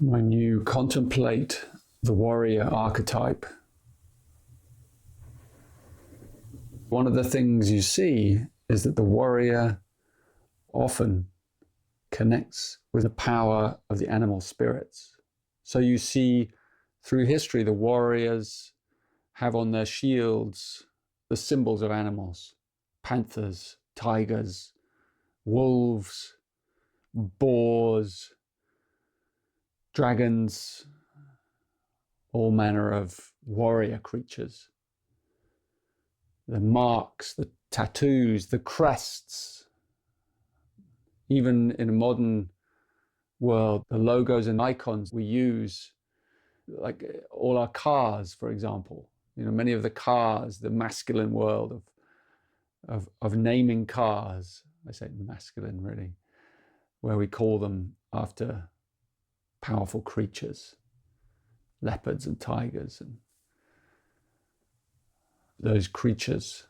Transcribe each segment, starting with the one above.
When you contemplate the warrior archetype, one of the things you see is that the warrior often connects with the power of the animal spirits. So you see through history, the warriors have on their shields the symbols of animals: panthers, tigers, wolves, boars, dragons, all manner of warrior creatures. The marks, the tattoos, the crests, even in a modern world, the logos and icons we use, like all our cars, for example, many of the cars, the masculine world of naming cars, I say masculine really, where we call them after powerful creatures, leopards and tigers, and those creatures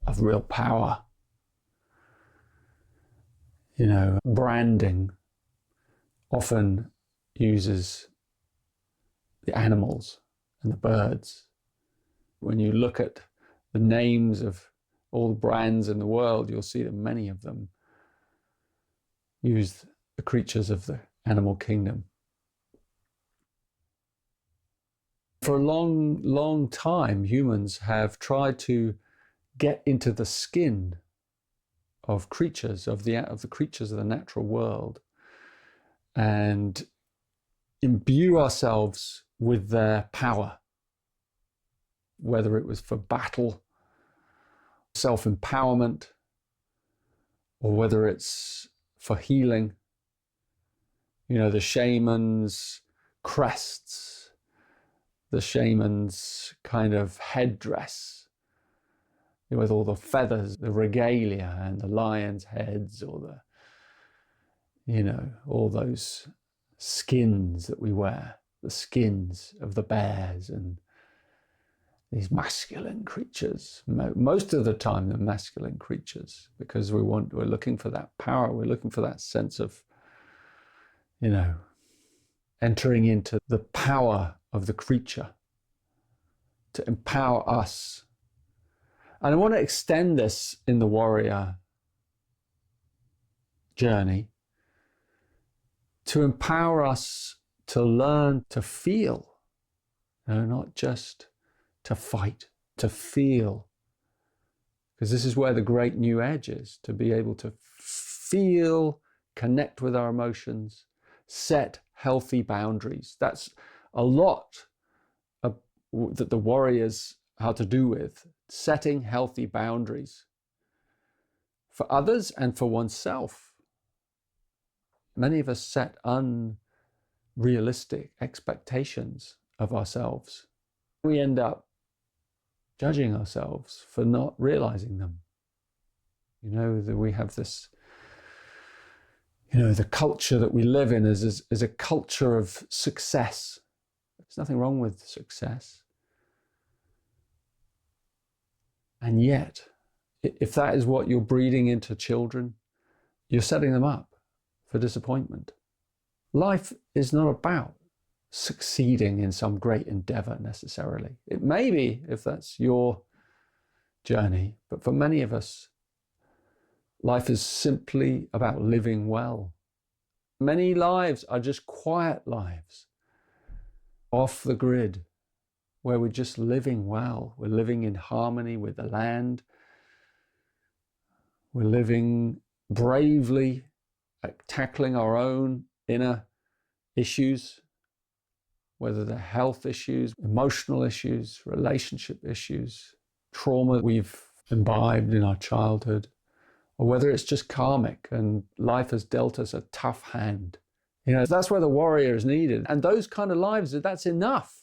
of real power. Branding often uses the animals and the birds. When you look at the names of all the brands in the world, you'll see that many of them use the creatures of the animal kingdom. For a long, long time, humans have tried to get into the skin of creatures, of the creatures of the natural world, and imbue ourselves with their power, whether it was for battle, self-empowerment, or whether it's for healing. The shaman's crests, the shaman's kind of headdress, with all the feathers, the regalia, and the lion's heads, or all those skins that we wear, the skins of the bears, and these masculine creatures. Most of the time, they're masculine creatures, because we're looking for that power. We're looking for that sense of, entering into the power of the creature to empower us. And I want to extend this in the warrior journey to empower us to learn to feel, not just to fight, to feel. Because this is where the great new edge is, to be able to feel, connect with our emotions, set healthy boundaries. That's a lot that the warriors are to do with, setting healthy boundaries for others and for oneself. Many of us set unrealistic expectations of ourselves. We end up judging ourselves for not realizing them. That we have this, the culture that we live in is a culture of success. There's nothing wrong with success. And yet, if that is what you're breeding into children, you're setting them up for disappointment. Life is not about succeeding in some great endeavor necessarily. It may be, if that's your journey, but for many of us, life is simply about living well. Many lives are just quiet lives, off the grid, where we're just living well. We're living in harmony with the land. We're living bravely, tackling our own inner issues, whether they're health issues, emotional issues, relationship issues, trauma we've imbibed in our childhood, or whether it's just karmic and life has dealt us a tough hand. That's where the warrior is needed. And those kind of lives, that's enough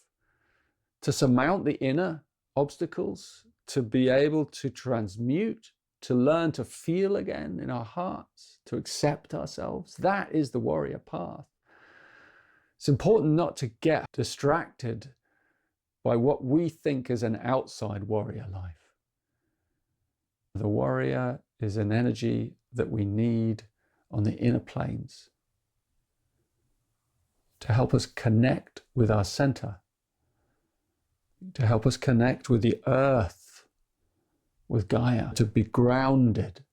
to surmount the inner obstacles, to be able to transmute, to learn to feel again in our hearts, to accept ourselves. That is the warrior path. It's important not to get distracted by what we think is an outside warrior life. The warrior is an energy that we need on the inner planes. to help us connect with our center, to help us connect with the earth, with Gaia, to be grounded